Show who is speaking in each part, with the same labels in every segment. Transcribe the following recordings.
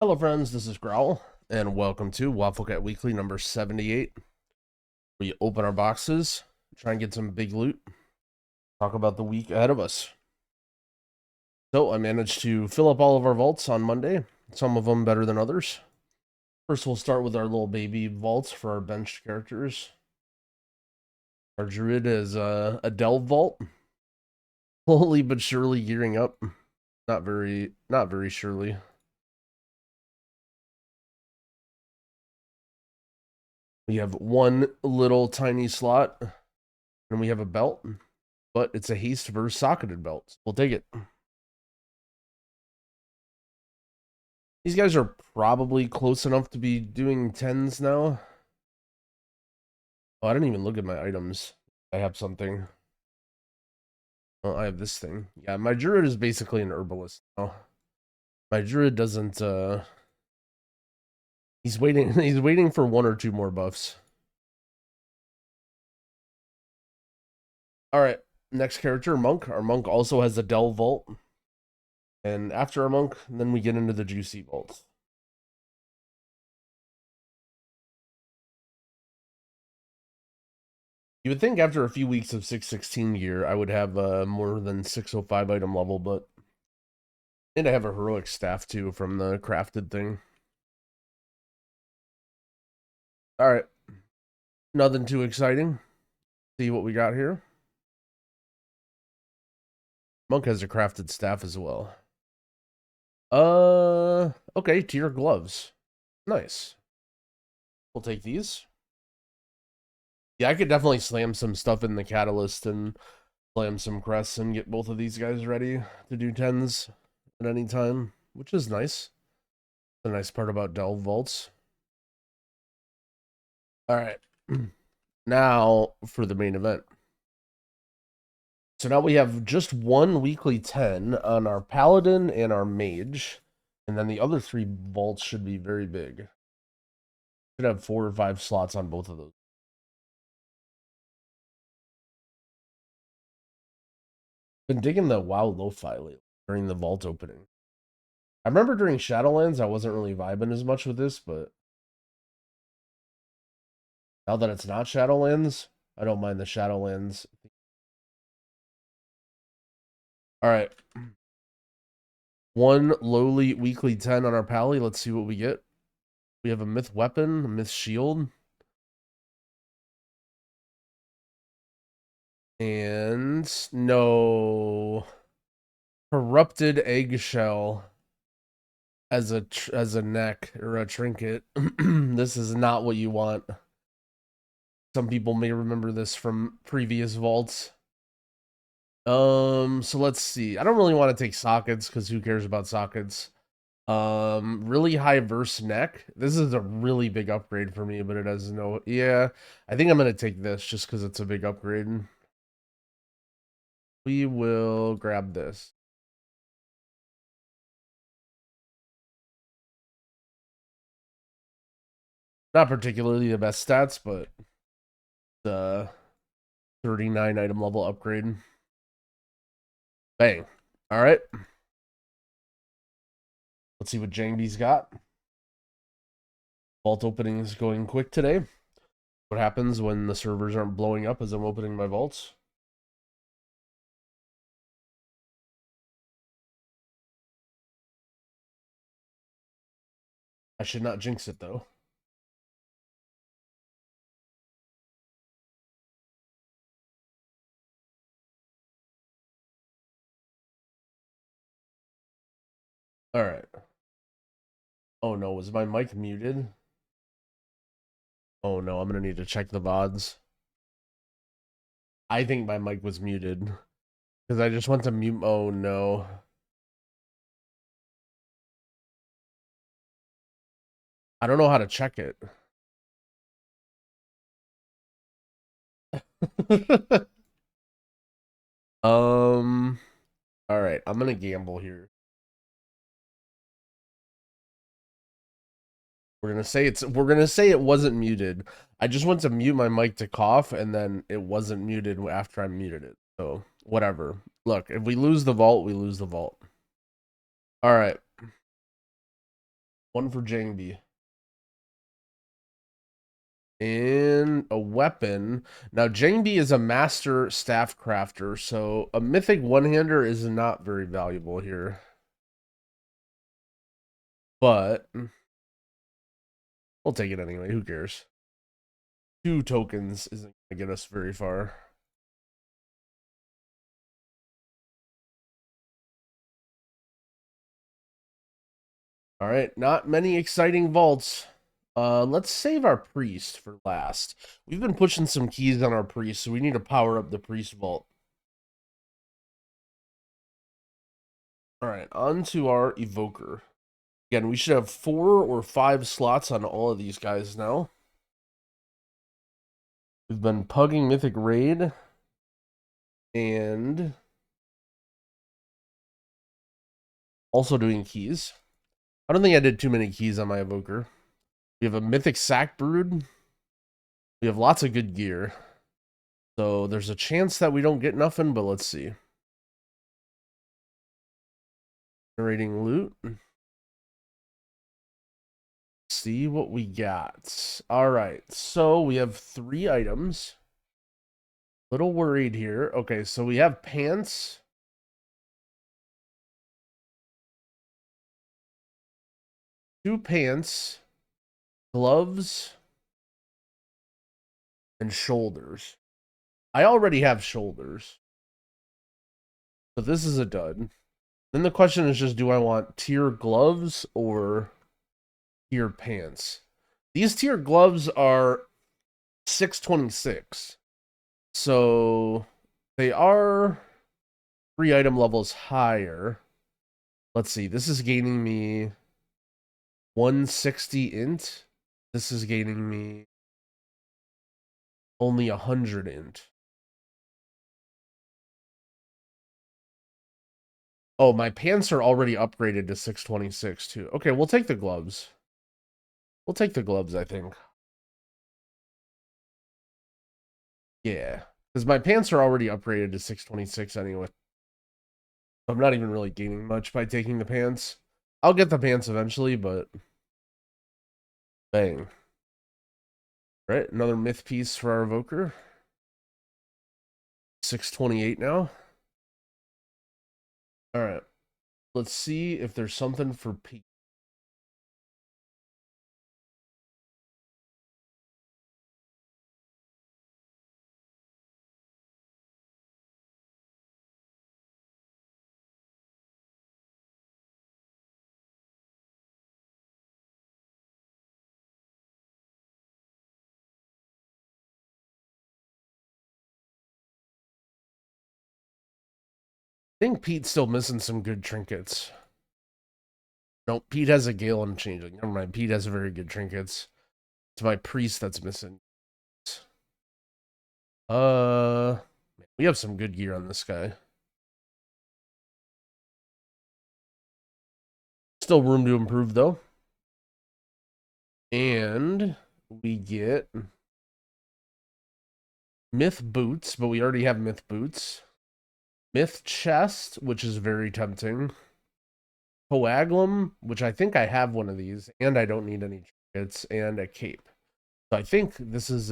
Speaker 1: Hello friends, this is Growl, and welcome to Wafflecat Weekly number 78. We open our boxes, try and get some big loot, talk about the week ahead of us. So I managed to fill up all of our vaults on Monday, some of them better than others. First we'll start with our little baby vaults for our benched characters. Our druid is a delve vault, slowly but surely gearing up. Not very surely. We have one little tiny slot, and we have a belt, but it's a haste versus socketed belt. We'll take it. These guys are probably close enough to be doing 10s now. Oh, I didn't even look at my items. I have something. Oh, I have this thing. Yeah, my druid is basically an herbalist now. My druid doesn't he's waiting for one or two more buffs. Alright, next character, Monk. Our Monk also has a Delve Vault. And after our Monk, then we get into the Juicy Vault. You would think after a few weeks of 616 gear, I would have more than 605 item level, but and I have a heroic staff too from the crafted thing. Alright. Nothing too exciting. See what we got here. Monk has a crafted staff as well. Okay, tier gloves. Nice. We'll take these. Yeah, I could definitely slam some stuff in the catalyst and slam some crests and get both of these guys ready to do 10s at any time, which is nice. The nice part about Delve Vaults. Alright. Now for the main event. So now we have just one weekly 10 on our Paladin and our Mage. And then the other three vaults should be very big. Should have 4 or 5 slots on both of those. Been digging the WoW lo-fi lately during the vault opening. I remember during Shadowlands I wasn't really vibing as much with this, but now that it's not Shadowlands, I don't mind the Shadowlands. Alright. One lowly weekly 10 on our pally. Let's see what we get. We have a myth weapon, a myth shield. And no corrupted eggshell as a neck or a trinket. This is not what you want. Some people may remember this from previous vaults. So let's see. I don't really want to take sockets because who cares about sockets? Really high verse neck. This is a really big upgrade for me, but it has no. Yeah, I think I'm gonna take this just because it's a big upgrade. We will grab this. Not particularly the best stats, but the 39 item level upgrade. Bang. All right. Let's see what Jangby's got. Vault opening is going quick today. What happens when the servers aren't blowing up as I'm opening my vaults? I should not jinx it though. All right. Oh no, was my mic muted? Oh no, I'm gonna need to check the VODs. I think my mic was muted because I just went to mute. Oh no. I don't know how to check it. All right, I'm gonna gamble here. We're gonna say it wasn't muted. I just went to mute my mic to cough, and then it wasn't muted after I muted it. So whatever. Look, if we lose the vault, we lose the vault. All right. One for Jangbi. And a weapon. Now, Jangbi is a master staff crafter, so a mythic one-hander is not very valuable here. But we'll take it anyway. Who cares? 2 tokens isn't going to get us very far. All right, not many exciting vaults. Let's save our priest for last. We've been pushing some keys on our priest, so we need to power up the priest vault. All right, on to our evoker. Again, we should have 4 or 5 slots on all of these guys now. We've been pugging Mythic Raid and also doing keys. I don't think I did too many keys on my evoker. We have a Mythic Sack Brood. We have lots of good gear. So there's a chance that we don't get nothing, but let's see. Generating loot. See what we got. All right, so we have 3 items. Little worried here. Okay, so we have pants. Two pants, gloves, and shoulders. I already have shoulders. So this is a dud. Then the question is just, do I want tier gloves or tier pants? These tier gloves are 626. So they are 3 item levels higher. Let's see. This is gaining me 160 int. This is gaining me only 100 int. Oh, my pants are already upgraded to 626 too. Okay, we'll take the gloves. We'll take the gloves, I think. Yeah, because my pants are already upgraded to 626 anyway. I'm not even really gaining much by taking the pants. I'll get the pants eventually, but bang. All right, another myth piece for our evoker. 628 now. All right, let's see if there's something for Pete. I think Pete's still missing some good trinkets. No, Pete has a Galen changing. Never mind, Pete has very good trinkets. It's my priest that's missing. We have some good gear on this guy. Still room to improve though. And we get myth boots, but we already have myth boots. Myth chest, which is very tempting. Coagulum, which I think I have one of these, and I don't need any trinkets, and a cape. So I think this is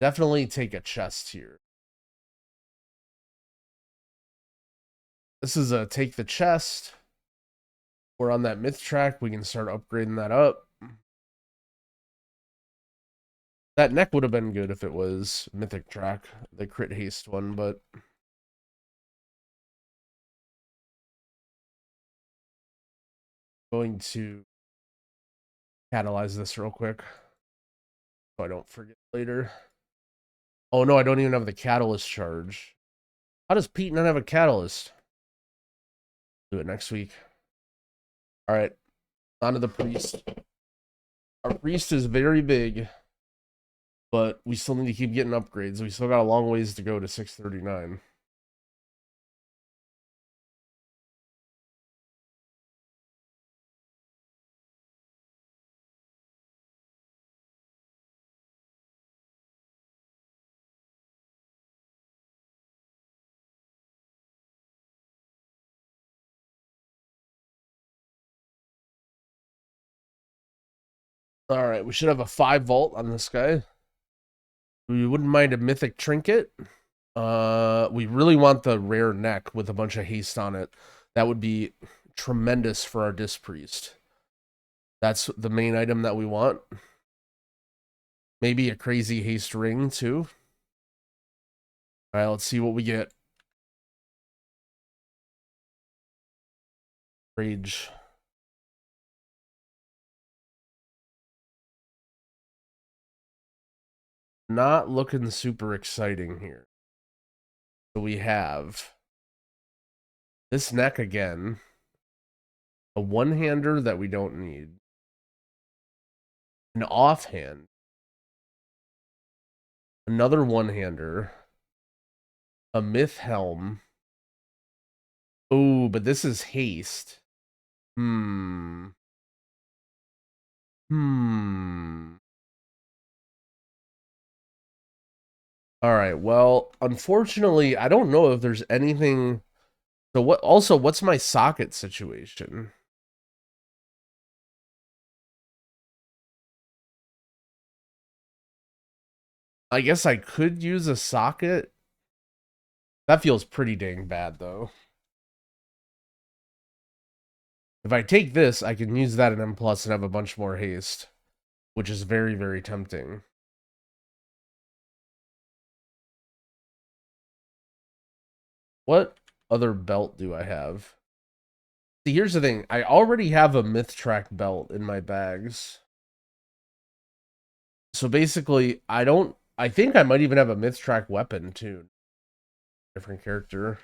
Speaker 1: definitely take a chest here. This is a take the chest. We're on that myth track. We can start upgrading that up. That neck would have been good if it was mythic track, the crit haste one, but going to catalyze this real quick so I don't forget later. Oh no, I don't even have the catalyst charge. How does Pete not have a catalyst? Do it next week. All right, on to the priest. Our priest is very big, but we still need to keep getting upgrades. We still got a long ways to go to 639. All right, we should have a 5 vault on this guy. We wouldn't mind a mythic trinket. We really want the rare neck with a bunch of haste on it. That would be tremendous for our disc priest. That's the main item that we want. Maybe a crazy haste ring too. All right, let's see what we get. Rage. Not looking super exciting here. So we have this neck again. A one-hander that we don't need. An offhand. Another one-hander. A myth helm. Oh, but this is haste. Hmm. All right. Well, unfortunately, I don't know if there's anything. So what? Also, what's my socket situation? I guess I could use a socket. That feels pretty dang bad, though. If I take this, I can use that in M+ and have a bunch more haste, which is very, very tempting. What other belt do I have? See, here's the thing. I already have a myth track belt in my bags. So basically, I think I might even have a myth track weapon too. Different character.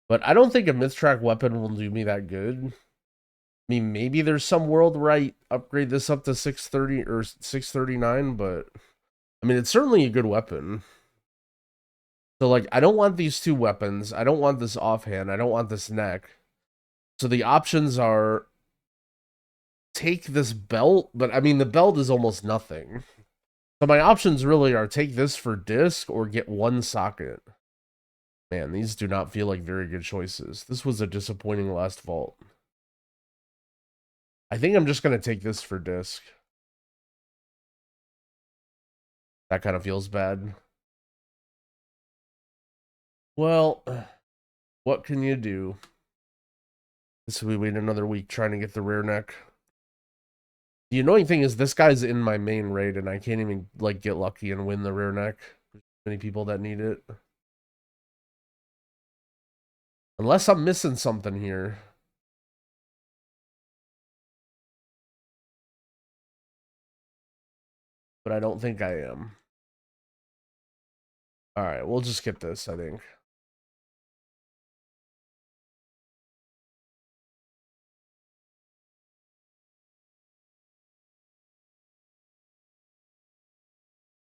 Speaker 1: But I don't think a myth track weapon will do me that good. I mean, maybe there's some world where I upgrade this up to 630 or 639, but I mean, it's certainly a good weapon. So, like, I don't want these two weapons. I don't want this offhand. I don't want this neck. So the options are take this belt, but I mean, the belt is almost nothing. So my options really are take this for disc or get one socket. Man, these do not feel like very good choices. This was a disappointing last vault. I think I'm just going to take this for disc. That kind of feels bad. Well, what can you do? This we wait another week trying to get the rare neck. The annoying thing is this guy's in my main raid and I can't even like get lucky and win the rare neck. There's many people that need it. Unless I'm missing something here. But I don't think I am. Alright, we'll just get this, I think.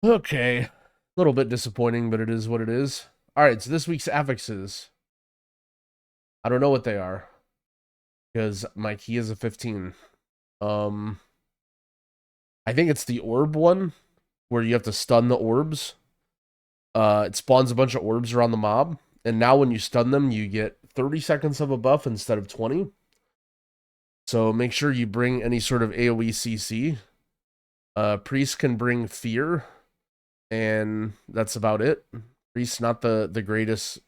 Speaker 1: Okay. A little bit disappointing, but it is what it is. Alright, so this week's affixes. I don't know what they are. Because my key is a 15. I think it's the orb one, where you have to stun the orbs. It spawns a bunch of orbs around the mob. And now when you stun them, you get 30 seconds of a buff instead of 20. So make sure you bring any sort of AoE CC. Priest can bring fear. And that's about it. Priest, not the greatest.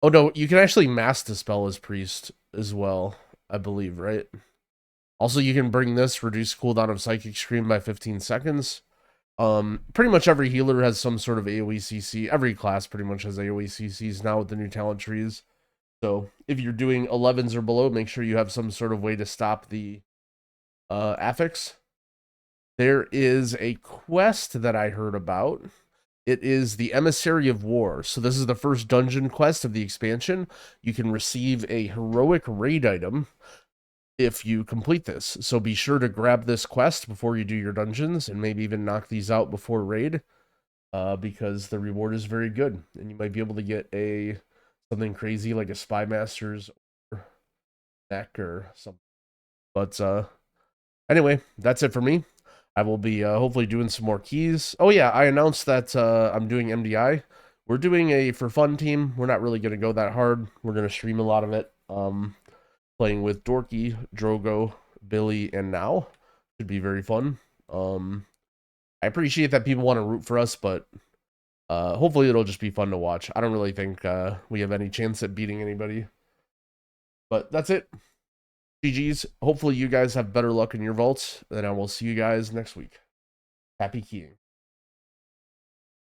Speaker 1: Oh no, you can actually mass dispel as priest as well, I believe, right? Also, you can bring this, reduce cooldown of Psychic Scream by 15 seconds. Pretty much every healer has some sort of AoE CC. Every class pretty much has AoE CCs now with the new talent trees. So if you're doing 11s or below, make sure you have some sort of way to stop the affix. There is a quest that I heard about. It is the Emissary of War. So this is the first dungeon quest of the expansion. You can receive a heroic raid item if you complete this. So be sure to grab this quest before you do your dungeons and maybe even knock these out before raid, because the reward is very good and you might be able to get something crazy like a Spy Master's neck or something. But anyway, that's it for me. I will be hopefully doing some more keys. Oh yeah, I announced that I'm doing MDI. We're doing a for fun team. We're not really going to go that hard. We're going to stream a lot of it. Playing with Dorky, Drogo, Billy, and Now. Should be very fun. I appreciate that people want to root for us, but hopefully it'll just be fun to watch. I don't really think we have any chance at beating anybody. But that's it. GG's. Hopefully you guys have better luck in your vaults, and I will see you guys next week. Happy keying.